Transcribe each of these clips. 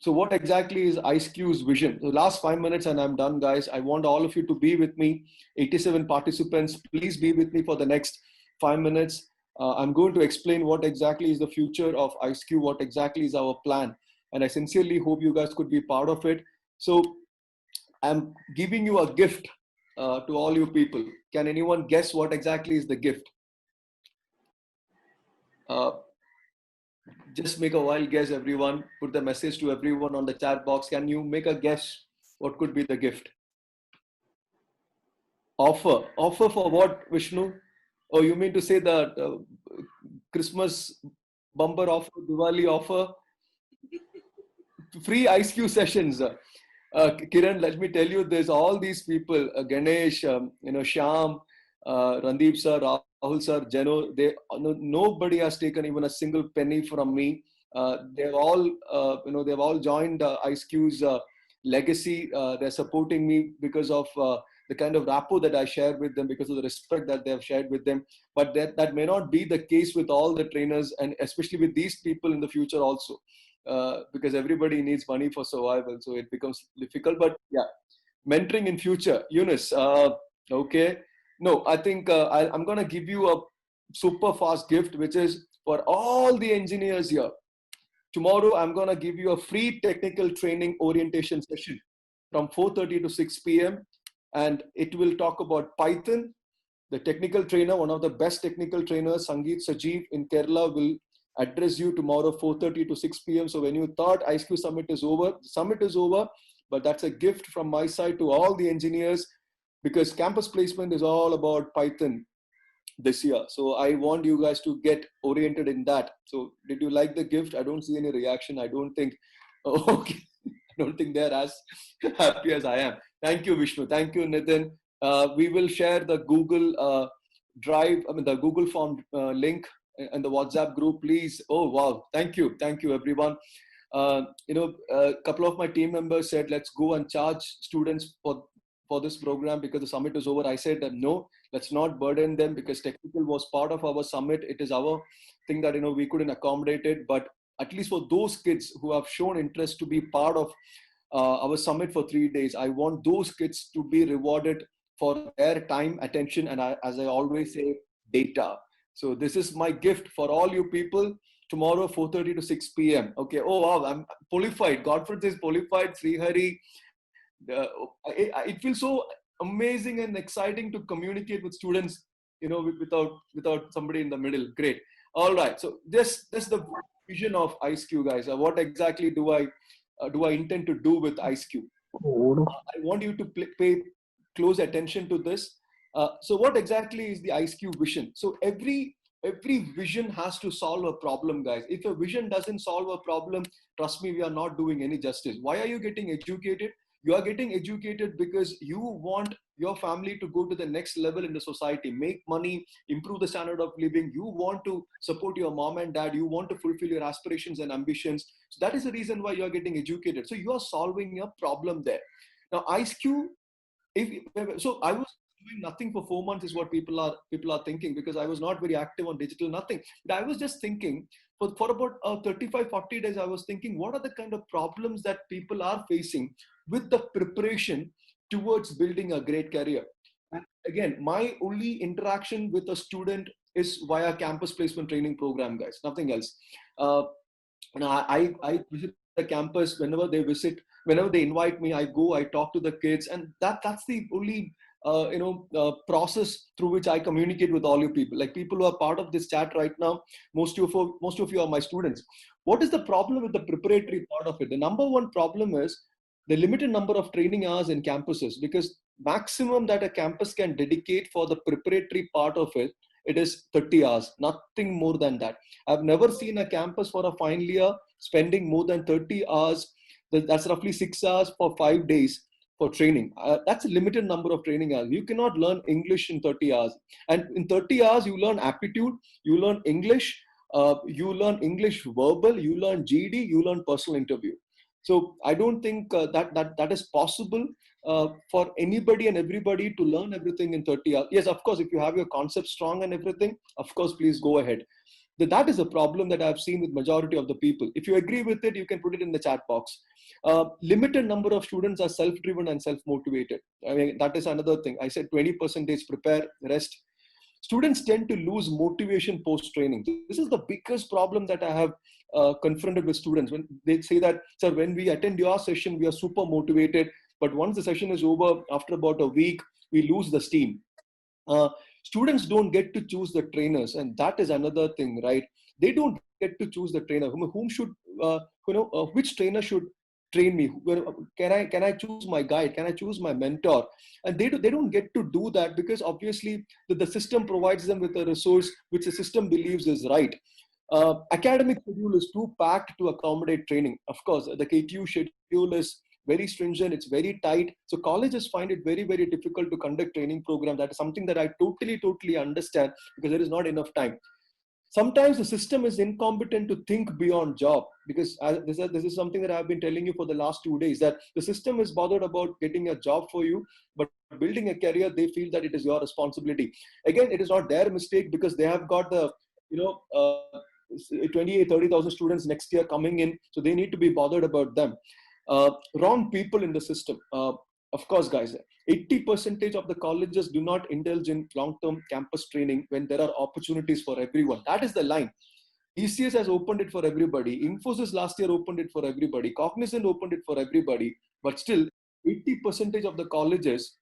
So what exactly is IceQ's vision? The last 5 minutes and I'm done, guys. I want all of you to be with me. 87 participants, please be with me for the next 5 minutes. I'm going to explain what exactly is the future of IceQ, what exactly is our plan. And I sincerely hope you guys could be part of it. So I'm giving you a gift to all you people. Can anyone guess what exactly is the gift? Uh, just make a wild guess, everyone. Put the message to everyone on the chat box. Can you make a guess? What could be the gift? Offer. Offer for what, Vishnu? Oh, you mean to say that Christmas bumper offer, Diwali offer? Free IceQ sessions. Kiran, let me tell you, there's all these people, Ganesh, Shyam, Randeep sir, Rahul sir, Jeno, nobody has taken even a single penny from me. They've all, they've all joined IceQ's legacy. They're supporting me because of the kind of rapport that I share with them, because of the respect that they have shared with them. But that may not be the case with all the trainers, and especially with these people in the future also. Because everybody needs money for survival, so it becomes difficult. But yeah, mentoring in future. Eunice, okay. No, I think I'm going to give you a super fast gift, which is for all the engineers here. Tomorrow, I'm going to give you a free technical training orientation session from 4:30 to 6 p.m. And it will talk about Python. The technical trainer, one of the best technical trainers, Sangeet Sajeev in Kerala, will address you tomorrow 4:30 to 6 p.m. So when you thought IceQ Summit is over, the summit is over, but that's a gift from my side to all the engineers, because campus placement is all about Python this year. So I want you guys to get oriented in that. So did you like the gift? I don't see any reaction. I don't think, okay. I don't think they're as happy as I am. Thank you, Vishnu. Thank you, Nitin. We will share the Google Drive, the Google Form link and the WhatsApp group, please. Oh, wow. Thank you. Thank you, everyone. A couple of my team members said, let's go and charge students for this program because the summit is over. I said that no, let's not burden them, because technical was part of our summit. It is our thing that, we couldn't accommodate it. But at least for those kids who have shown interest to be part of our summit for 3 days, I want those kids to be rewarded for their time, attention, and as I always say, data. So this is my gift for all you people. Tomorrow, 4:30 to 6 p.m. Okay. Oh, wow. I'm Polified. Godfrey is Polified. Srihari. It feels so amazing and exciting to communicate with students, without somebody in the middle. Great. All right. So that's the vision of IceQ, guys. What exactly do I intend to do with IceQ? I want you to pay close attention to this. So what exactly is the IceQ vision? So every vision has to solve a problem, guys. If a vision doesn't solve a problem, trust me, we are not doing any justice. Why are you getting educated? You are getting educated because you want your family to go to the next level in the society, make money, improve the standard of living. You want to support your mom and dad. You want to fulfill your aspirations and ambitions. So that is the reason why you are getting educated. So you are solving a problem there. Now, IceQ, so I was doing nothing for 4 months is what people are thinking, because I was not very active on digital, nothing. But I was just thinking for about 35, 40 days, I was thinking, what are the kind of problems that people are facing with the preparation towards building a great career? And again, my only interaction with a student is via campus placement training program, guys, nothing else. I visit the campus whenever they visit, whenever they invite me, I go, I talk to the kids, and that's the only process through which I communicate with all you people. Like people who are part of this chat right now, most of you are my students. What is the problem with the preparatory part of it? The number one problem is the limited number of training hours in campuses, because maximum that a campus can dedicate for the preparatory part of it, it is 30 hours, nothing more than that. I've never seen a campus for a final year spending more than 30 hours. That's roughly 6 hours for 5 days for training. That's a limited number of training hours. You cannot learn English in 30 hours. And in 30 hours, you learn aptitude, you learn English, you learn English verbal, you learn GD, you learn personal interview. So I don't think that is possible for anybody and everybody to learn everything in 30 hours. Yes, of course, if you have your concept strong and everything, of course, please go ahead. That is a problem that I've seen with majority of the people. If you agree with it, you can put it in the chat box. Limited number of students are self-driven and self-motivated. I mean, that is another thing. I said 20% prepare, the rest. Students tend to lose motivation post-training. This is the biggest problem that I have confronted with students. When they say that, sir, when we attend your session, we are super motivated, but once the session is over, after about a week, we lose the steam. Uh, Students don't get to choose the trainers, and that is another thing, right? They don't get to choose the trainer. Whom should, which trainer should train me? Can I choose my guide? Can I choose my mentor? And they don't get to do that, because obviously the system provides them with a resource which the system believes is right. Academic schedule is too packed to accommodate training. Of course, the KTU schedule is very stringent, it's very tight. So colleges find it very, very difficult to conduct training programs. That is something that I totally understand, because there is not enough time. Sometimes the system is incompetent to think beyond job, because this is something that I've been telling you for the last 2 days, that the system is bothered about getting a job for you, but building a career, they feel that it is your responsibility. Again, it is not their mistake, because they have got the, 28, 30,000 students next year coming in, so they need to be bothered about them. Wrong people in the system. Of course, guys, 80% of the colleges do not indulge in long-term campus training when there are opportunities for everyone. That is the line. TCS has opened it for everybody. Infosys last year opened it for everybody. Cognizant opened it for everybody. But still, 80% of the colleges,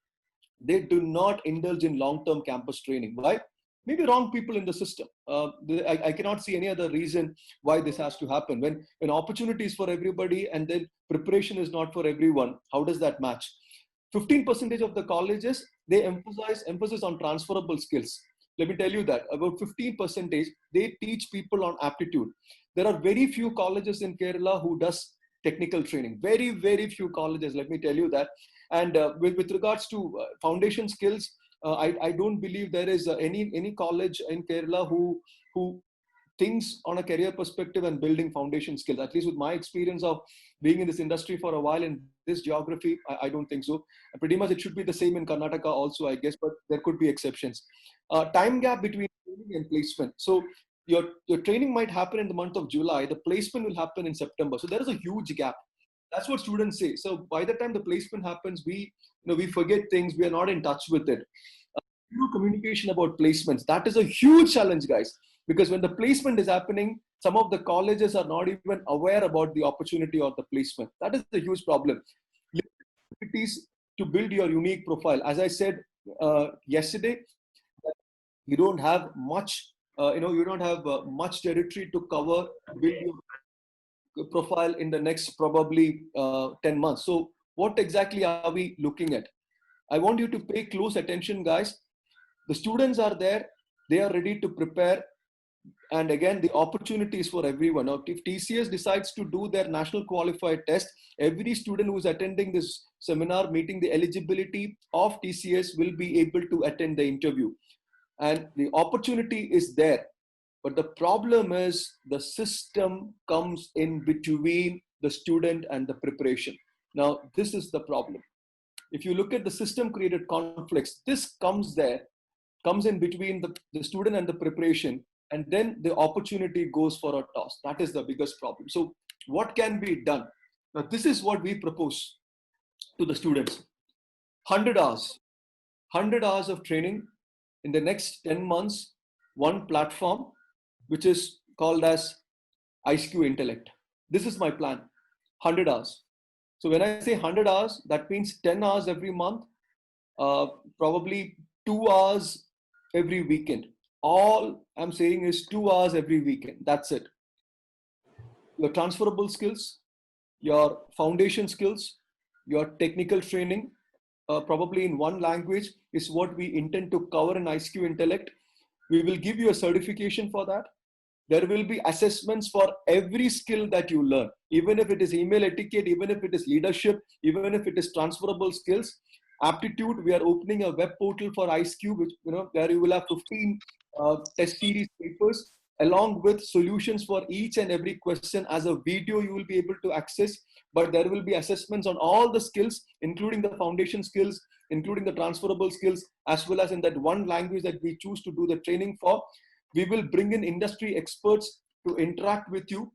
they do not indulge in long-term campus training. Why? Maybe wrong people in the system. I cannot see any other reason why this has to happen. When opportunity is for everybody and then preparation is not for everyone, how does that match? 15% of the colleges, they emphasize emphasis on transferable skills. Let me tell you that about 15%, they teach people on aptitude. There are very few colleges in Kerala who does technical training. Very, very few colleges, let me tell you that. And with regards to foundation skills, I don't believe there is any college in Kerala who thinks on a career perspective and building foundation skills. At least with my experience of being in this industry for a while in this geography, I don't think so. And pretty much it should be the same in Karnataka also, I guess, but there could be exceptions. Time gap between training and placement. So your training might happen in the month of July. The placement will happen in September. So there is a huge gap. That's what students say. So by the time the placement happens, we forget things. We are not in touch with it. Communication about placements. That is a huge challenge, guys, because when the placement is happening, some of the colleges are not even aware about the opportunity or the placement. That is a huge problem. Opportunities to build your unique profile. As I said yesterday, you don't have much. You don't have much territory to cover. Build your profile in the next probably 10 months. So what exactly are we looking at? I want you to pay close attention, guys. The students are there. They are ready to prepare. And again, the opportunity is for everyone. Now, if TCS decides to do their national qualified test, every student who is attending this seminar, meeting the eligibility of TCS, will be able to attend the interview. And the opportunity is there. But the problem is the system comes in between the student and the preparation. Now, this is the problem. If you look at the system created conflicts, this comes in between the student and the preparation, and then the opportunity goes for a toss. That is the biggest problem. So what can be done? Now, this is what we propose to the students. 100 hours. 100 hours of training in the next 10 months, one platform, which is called as IceQ Intellect. This is my plan. 100 hours. So when I say 100 hours, that means 10 hours every month, probably 2 hours every weekend. All I'm saying is 2 hours every weekend. That's it. Your transferable skills, your foundation skills, your technical training, probably in one language, is what we intend to cover in IceQ Intellect. We will give you a certification for that. There will be assessments for every skill that you learn, even if it is email etiquette, even if it is leadership, even if it is transferable skills. Aptitude, we are opening a web portal for IceQ, which, where you will have 15 test series papers, along with solutions for each and every question as a video you will be able to access. But there will be assessments on all the skills, including the foundation skills, including the transferable skills, as well as in that one language that we choose to do the training for. We will bring in industry experts to interact with you,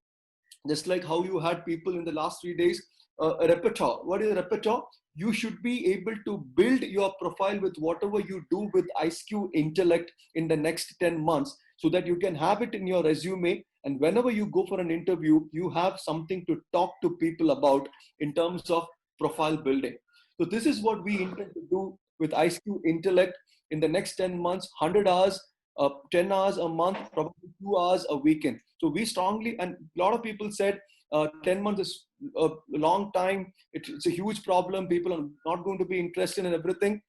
just like how you had people in the last 3 days. A repertoire. What is a repertoire? You should be able to build your profile with whatever you do with IceQ Intellect in the next 10 months, so that you can have it in your resume. And whenever you go for an interview, you have something to talk to people about in terms of profile building. So this is what we intend to do with IceQ Intellect in the next 10 months, 100 hours, 10 hours a month, probably 2 hours a weekend. So we strongly, and a lot of people said 10 months is a long time. It's a huge problem. People are not going to be interested in everything.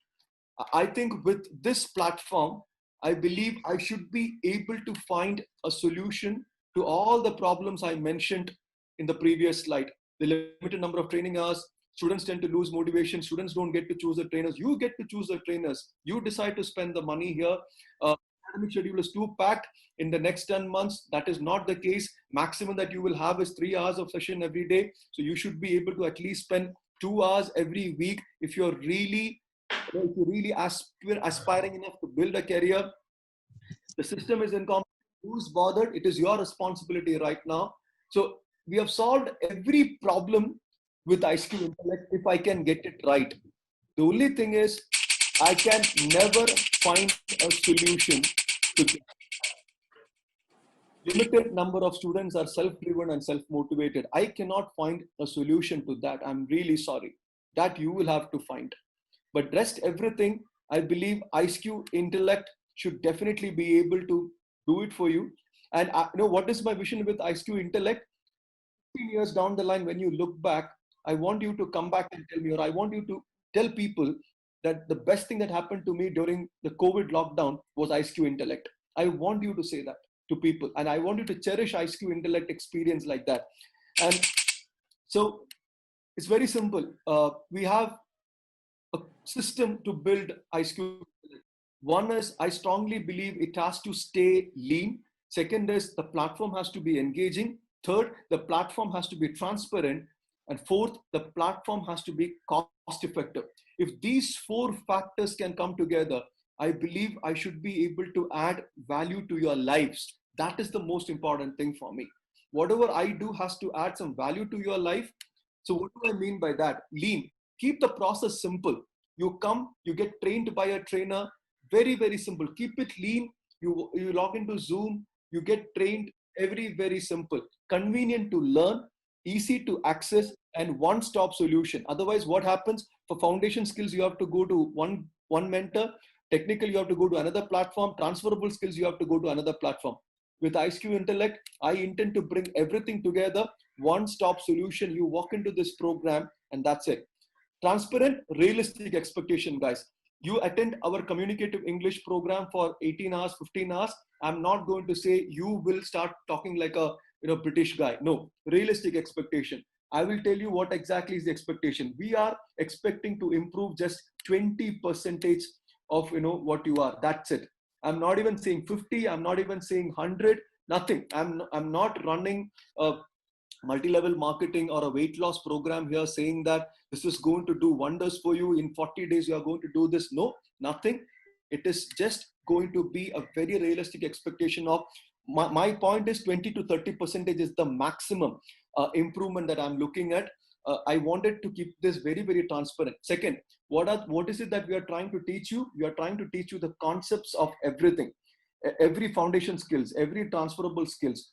I think with this platform, I believe I should be able to find a solution to all the problems I mentioned in the previous slide. The limited number of training hours, students tend to lose motivation. Students don't get to choose the trainers. You get to choose the trainers. You decide to spend the money here. Academic schedule is too packed in the next 10 months. That is not the case. Maximum that you will have is 3 hours of session every day. So you should be able to at least spend 2 hours every week if you're really, if you're really aspiring enough to build a career. The system is incompetent. Who's bothered? It is your responsibility right now. So we have solved every problem with IceQ Intellect if I can get it right. The only thing is I can never find a solution to this. Limited number of students are self-driven and self-motivated. I cannot find a solution to that. I'm really sorry. That you will have to find. But rest everything, I believe IceQ Intellect should definitely be able to do it for you. And what is my vision with IceQ Intellect? 15 years down the line, when you look back, I want you to come back and tell me, or I want you to tell people that the best thing that happened to me during the COVID lockdown was IceQ Intellect. I want you to say that to people, and I want you to cherish IceQ Intellect experience like that. And so it's very simple. We have a system to build IceQ. One is, I strongly believe it has to stay lean. Second is, the platform has to be engaging. Third, the platform has to be transparent. And fourth, the platform has to be cost effective. If these four factors can come together, I believe I should be able to add value to your lives. That is the most important thing for me. Whatever I do has to add some value to your life. So what do I mean by that? Lean. Keep the process simple. You come, you get trained by a trainer. Very, very simple. Keep it lean. You log into Zoom, you get trained. Very simple. Convenient to learn, easy to access, and one-stop solution. Otherwise, what happens? For foundation skills, you have to go to one mentor. Technical, you have to go to another platform. Transferable skills, you have to go to another platform. With IceQ Intellect, I intend to bring everything together. One-stop solution. You walk into this program and that's it. Transparent, realistic expectation, guys. You attend our communicative English program for 18 hours, 15 hours. I'm not going to say you will start talking like a British guy. No, realistic expectation. I will tell you what exactly is the expectation. We are expecting to improve just 20% of what you are. That's it. I'm not even saying 50. I'm not even saying 100. Nothing. I'm not running a multi-level marketing or a weight loss program here saying that this is going to do wonders for you. In 40 days, you are going to do this. No, nothing. It is just going to be a very realistic expectation of, my point is 20 to 30% is the maximum improvement that I'm looking at. I wanted to keep this very transparent. Second, what is it that we are trying to teach you? We are trying to teach you the concepts of everything, every foundation skills, every transferable skills.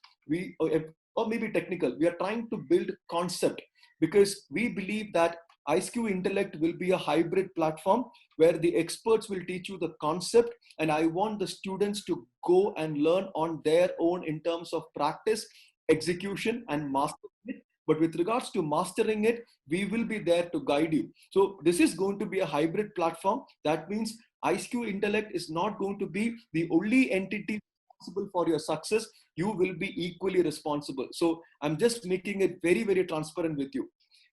Or maybe technical. We are trying to build concept because we believe that IceQ Intellect will be a hybrid platform where the experts will teach you the concept, and I want the students to go and learn on their own in terms of practice, execution, and mastering it. But with regards to mastering it, we will be there to guide you. So this is going to be a hybrid platform. That means IceQ Intellect is not going to be the only entity responsible for your success. You will be equally responsible. So I'm just making it very transparent with you.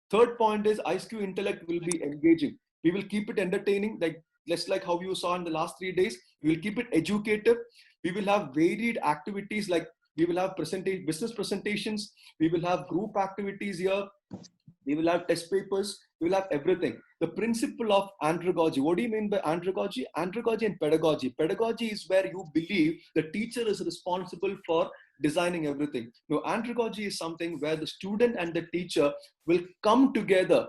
Third point is IceQ Intellect will be engaging. We will keep it entertaining, just like how you saw in the last 3 days. We will keep it educative. We will have varied activities, like we will have business presentations. We will have group activities here. We will have test papers. We will have everything. The principle of andragogy. What do you mean by andragogy? Andragogy and pedagogy. Pedagogy is where you believe the teacher is responsible for designing everything. No, andragogy is something where the student and the teacher will come together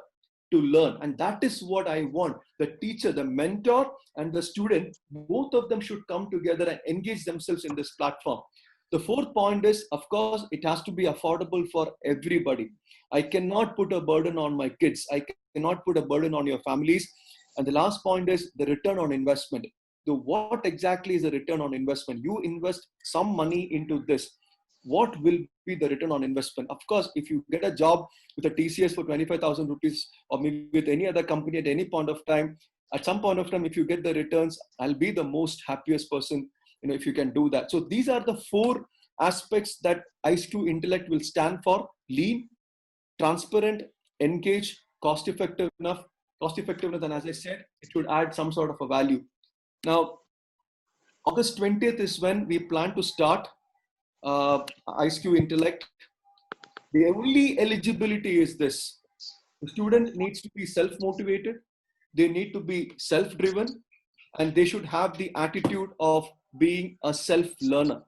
to learn. And that is what I want. The teacher, the mentor, and the student, both of them should come together and engage themselves in this platform. The fourth point is, of course, it has to be affordable for everybody. I cannot put a burden on my kids. I cannot put a burden on your families. And the last point is the return on investment. So what exactly is the return on investment? You invest some money into this. What will be the return on investment? Of course, if you get a job with a TCS for 25,000 rupees, or maybe with any other company at any point of time, at some point of time, if you get the returns, I'll be the most happiest person, if you can do that. So these are the four aspects that IceQ Intellect will stand for: lean, transparent, engage, cost effectiveness. And as I said, it should add some sort of a value. Now, August 20th is when we plan to start IceQ Intellect. The only eligibility is this: the student needs to be self-motivated, they need to be self-driven, and they should have the attitude of being a self-learner.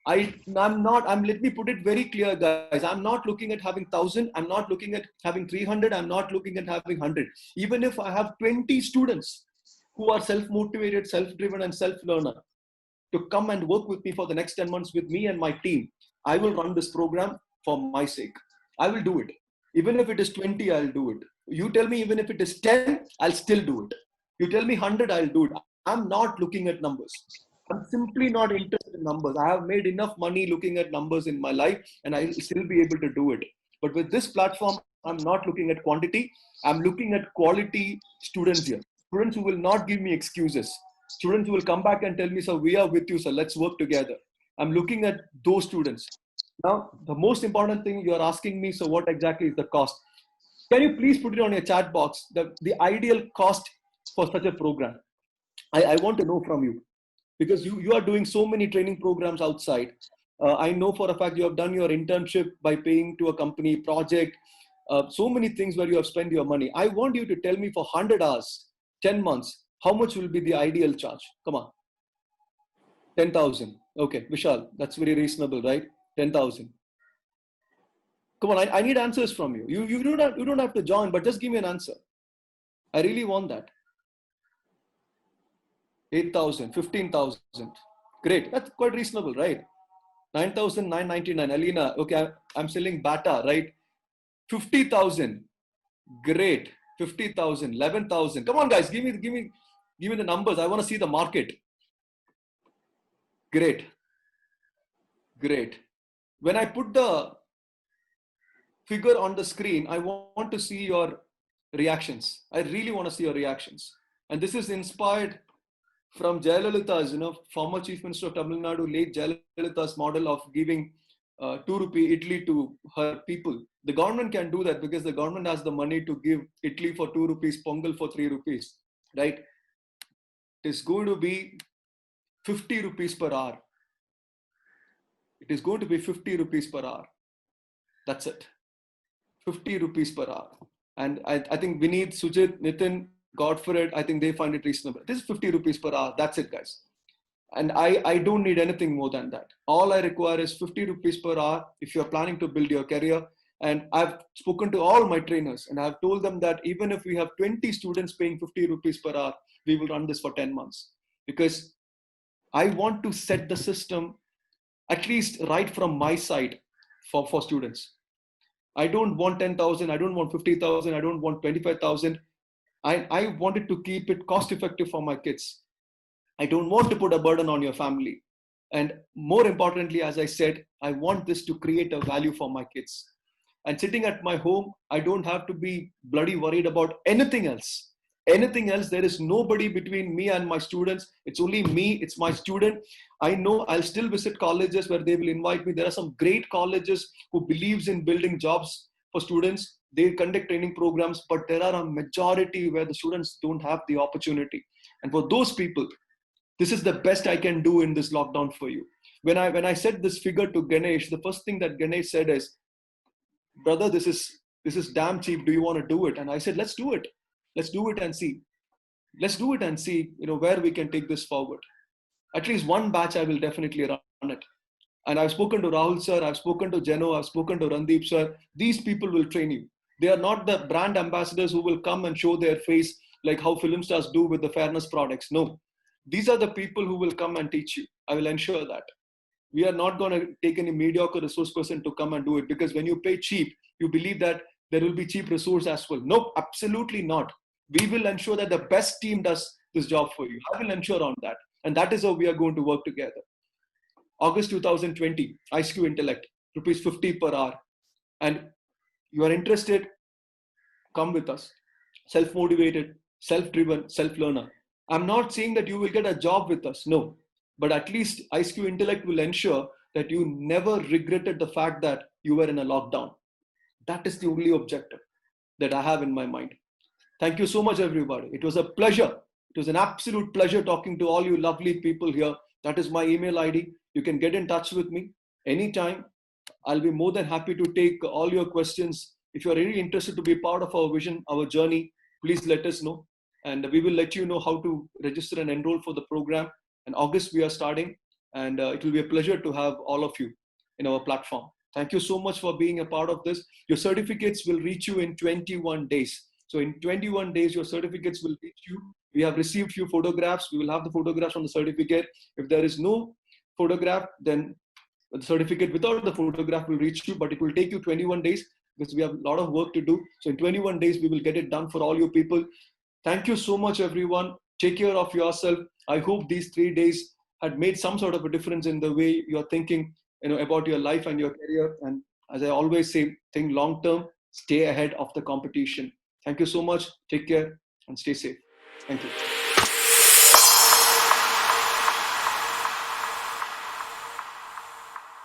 Let me put it very clear, guys. I'm not looking at having 1,000. I'm not looking at having 300. I'm not looking at having 100. Even if I have 20 students who are self-motivated, self-driven, and self-learner to come and work with me for the next 10 months with me and my team, I will run this program for my sake. I will do it. Even if it is 20, I'll do it. You tell me even if it is 10, I'll still do it. You tell me 100, I'll do it. I'm not looking at numbers. I'm simply not interested in numbers. I have made enough money looking at numbers in my life, and I'll still be able to do it. But with this platform, I'm not looking at quantity. I'm looking at quality students here. Students who will not give me excuses. Students who will come back and tell me, sir, we are with you, sir. Let's work together. I'm looking at those students. Now, the most important thing you're asking me, so what exactly is the cost? Can you please put it on your chat box, the ideal cost for such a program? I want to know from you, because you are doing so many training programs outside. I know for a fact you have done your internship by paying to a company project, so many things where you have spent your money. I want you to tell me for 100 hours, 10 months, how much will be the ideal charge? Come on. 10,000. Okay, Vishal, that's very reasonable, right? 10,000. Come on, I need answers from you. You don't have to join, but just give me an answer. I really want that. 8,000, 15,000. Great. That's quite reasonable, right? 9,999. Alina, okay, I'm selling Bata, right? 50,000. Great. 50,000, 11,000. Come on, guys, give me the numbers. I want to see the market. Great. Great. When I put the figure on the screen, I want to see your reactions. I really want to see your reactions. And this is inspired from Jayalalitha's, former Chief Minister of Tamil Nadu, late Jayalalitha's model of giving 2 rupee idli to her people. The government can do that because the government has the money to give idli for 2 rupees, pongal for 3 rupees, right? It is going to be 50 rupees per hour. It is going to be 50 rupees per hour. That's it. 50 rupees per hour. And I think Vineet, Sujit, Nitin, Godfred, I think they find it reasonable. This is 50 rupees per hour. That's it, guys. And I don't need anything more than that. All I require is 50 rupees per hour if you're planning to build your career. And I've spoken to all my trainers and I've told them that even if we have 20 students paying 50 rupees per hour, we will run this for 10 months. Because I want to set the system at least right from my side for students. I don't want 10,000. I don't want 50,000. I don't want 25,000. I wanted to keep it cost effective for my kids. I don't want to put a burden on your family. And more importantly, as I said, I want this to create a value for my kids. And sitting at my home, I don't have to be bloody worried about anything else. Anything else, there is nobody between me and my students. It's only me, it's my student. I know I'll still visit colleges where they will invite me. There are some great colleges who believes in building jobs for students. They conduct training programs, but there are a majority where the students don't have the opportunity. And for those people, this is the best I can do in this lockdown for you. When I said this figure to Ganesh, the first thing that Ganesh said is, brother, this is This is damn cheap. Do you want to do it? And I said, let's do it. Let's do it and see. Let's do it and see, where we can take this forward. At least one batch, I will definitely run it. And I've spoken to Rahul sir, I've spoken to Jeno, I've spoken to Randeep sir. These people will train you. They are not the brand ambassadors who will come and show their face like how film stars do with the fairness products. No, these are the people who will come and teach you. I will ensure that. We are not going to take any mediocre resource person to come and do it, because when you pay cheap, you believe that there will be cheap resource as well. No, absolutely not. We will ensure that the best team does this job for you. I will ensure on that. And that is how we are going to work together. August 2020, IceQ Intellect, rupees 50 per hour. And you are interested, come with us. Self-motivated, self-driven, self-learner. I'm not saying that you will get a job with us, no. But at least IceQ Intellect will ensure that you never regretted the fact that you were in a lockdown. That is the only objective that I have in my mind. Thank you so much, everybody. It was a pleasure. It was an absolute pleasure talking to all you lovely people here. That is my email ID. You can get in touch with me anytime. I'll be more than happy to take all your questions. If you're really interested to be part of our vision, our journey, please let us know. And we will let you know how to register and enroll for the program. In August, we are starting. And it will be a pleasure to have all of you in our platform. Thank you so much for being a part of this. Your certificates will reach you in 21 days. So in 21 days, your certificates will reach you. We have received few photographs. We will have the photographs on the certificate. If there is no photograph, then the certificate without the photograph will reach you, but it will take you 21 days because we have a lot of work to do. So in 21 days, we will get it done for all you people. Thank you so much, everyone. Take care of yourself. I hope these 3 days had made some sort of a difference in the way you're thinking, about your life and your career. And as I always say, think long term, stay ahead of the competition. Thank you so much. Take care and stay safe. Thank you.